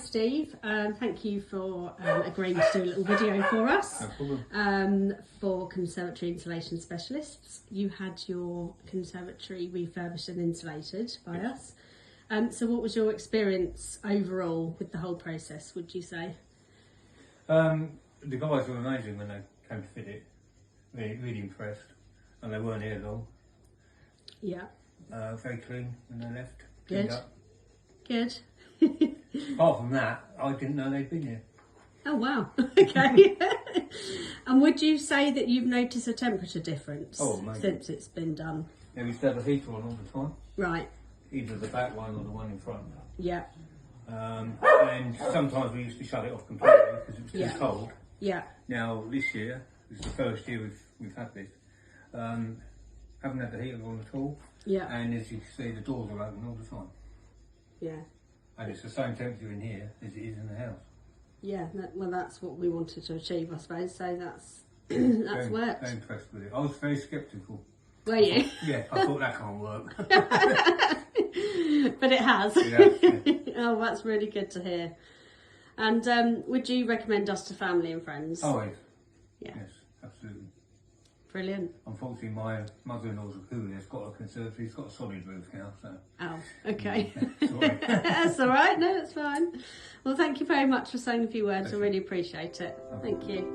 Steve. Thank you for agreeing to do a little video for us. No problem. For Conservatory Insulation Specialists. You had your conservatory refurbished and insulated by us. So what was your experience overall with the whole process, would you say? The guys were amazing when they came to fit it. Really impressed. And they weren't here long. Yeah. Very clean when they left. Good. Good. Apart from that, I didn't know they'd been here. Oh wow, okay. And would you say that you've noticed a temperature difference since it's been done? Yeah, we used to have a heater on all the time. Right. Either the back one or the one in front. Yeah. And sometimes we used to shut it off completely because it was too cold. Yeah. Now this year, this is the first year we've had this. Haven't had the heater on at all. Yeah. And as you can see, the doors are open all the time. Yeah. And it's the same temperature in here as it is in the house. Yeah, well that's what we wanted to achieve, I suppose, so that's worked. Very impressed with it. I was very sceptical. Were you? Yeah, I thought that can't work. But it has. Yeah. Oh, that's really good to hear. And would you recommend us to family and friends? Always. Yeah. Yes, absolutely. Brilliant. Unfortunately, my mother-in-law's has got a conservatory. He's got a solid roof now, so. Oh, okay. Sorry. That's all right. No, that's fine. Well, thank you very much for saying a few words. I really appreciate it. Thank you.